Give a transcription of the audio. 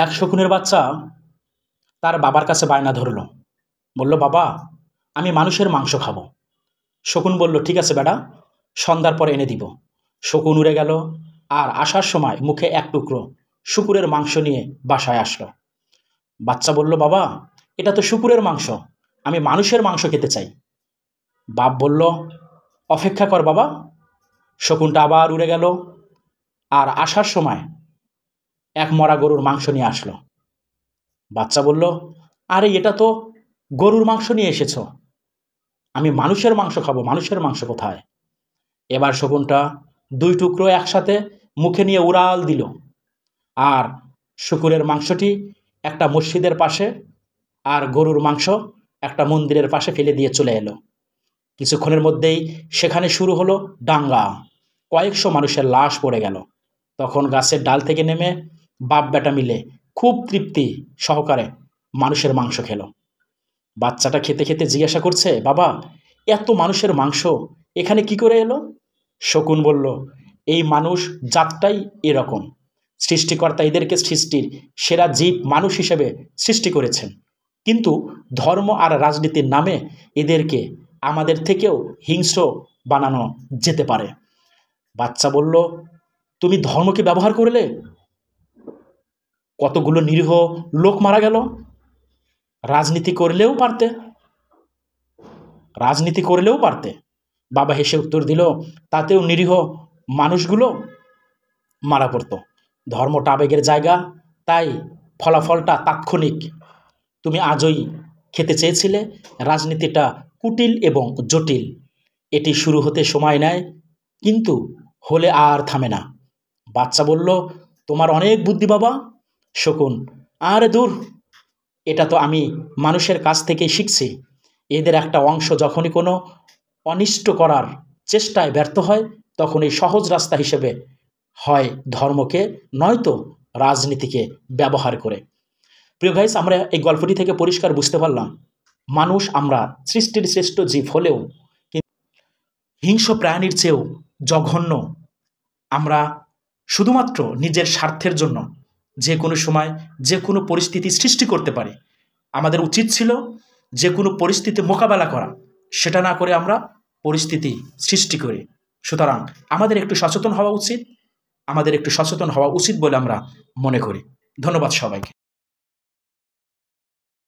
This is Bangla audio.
এক শকুনের বাচ্চা তার বাবার কাছে বায়না ধরল। বলল, বাবা, আমি মানুষের মাংস খাবো। শকুন বলল, ঠিক আছে বেটা, সন্ধ্যার পর এনে দিব। শকুন উড়ে গেল আর আসার সময় মুখে এক টুকরো শূকরের মাংস নিয়ে বাসায় আসলো। বাচ্চা বলল, বাবা, এটা তো শূকরের মাংস, আমি মানুষের মাংস খেতে চাই। বাপ বলল, অপেক্ষা কর বাবা। শকুনটা আবার উড়ে গেল আর আসার সময় এক মরা গরুর মাংস নিয়ে আসলো। বাচ্চা বলল, আরে এটা তো গরুর মাংস নিয়ে এসেছো, আমি মানুষের মাংস খাবো, মানুষের মাংস কোথায়? এবার শকুনটা দুই টুকরো একসাথে মুখে নিয়ে উড়াল দিল আর শূকরের মাংসটি একটা মসজিদের পাশে আর গরুর মাংস একটা মন্দিরের পাশে ফেলে দিয়ে চলে এলো। কিছুক্ষণের মধ্যেই সেখানে শুরু হলো দাঙ্গা। কয়েকশো মানুষের লাশ পড়ে গেল। তখন গাছের ডাল থেকে নেমে বাপ বেটা মিলে খুব তৃপ্তি সহকারে মানুষের মাংস খেলো। বাচ্চাটা খেতে খেতে জিজ্ঞাসা করছে, বাবা, এত মানুষের মাংস এখানে কি করে এলো? শকুন বলল, এই মানুষ জাতটাই এরকম। সৃষ্টিকর্তা এদেরকে সৃষ্টির সেরা জীব মানুষ হিসেবে সৃষ্টি করেছেন, কিন্তু ধর্ম আর রাজনীতির নামে এদেরকে আমাদের থেকেও হিংস্র বানানো যেতে পারে। বাচ্চা বলল, তুমি ধর্মকে ব্যবহার করলে, কতগুলো নিরীহ লোক মারা গেল। রাজনীতি করলেও পারতে, রাজনীতি করলেও পারতে। বাবা হেসে উত্তর দিল, তাতেও নিরীহ মানুষগুলো মারা পড়ত। ধর্মটা আবেগের জায়গা, তাই ফলাফলটা তাৎক্ষণিক। তুমি আজই খেতে চেয়েছিলে, রাজনীতিটা কুটিল এবং জটিল। এটি শুরু হতে সময় নেয়, কিন্তু হলে আর থামে না। বাচ্চা বলল, তোমার অনেক বুদ্ধি বাবা। শকুন, আরে দূর, এটা তো আমি মানুষের কাছ থেকেই শিখছি। এদের একটা অংশ যখনই কোনো অনিষ্ট করার চেষ্টায় ব্যর্থ হয়, তখন এই সহজ রাস্তা হিসেবে হয় ধর্মকে, নয়তো রাজনীতিকে ব্যবহার করে। প্রিয় গাইস, আমরা এই গল্পটি থেকে পরিষ্কার বুঝতে পারলাম, মানুষ আমরা সৃষ্টির শ্রেষ্ঠ জীব হলেও হিংস্র প্রাণীর চেয়েও জঘন্য। আমরা শুধুমাত্র নিজের স্বার্থের জন্য যে কোনো সময় যে কোনো পরিস্থিতি সৃষ্টি করতে পারি। আমাদের উচিত ছিল যে কোনো পরিস্থিতি মোকাবেলা করা, সেটা না করে আমরা পরিস্থিতি সৃষ্টি করি। সুতরাং আমাদের একটু সচেতন হওয়া উচিত, আমাদের একটু সচেতন হওয়া উচিত বলে আমরা মনে করি। ধন্যবাদ সবাইকে।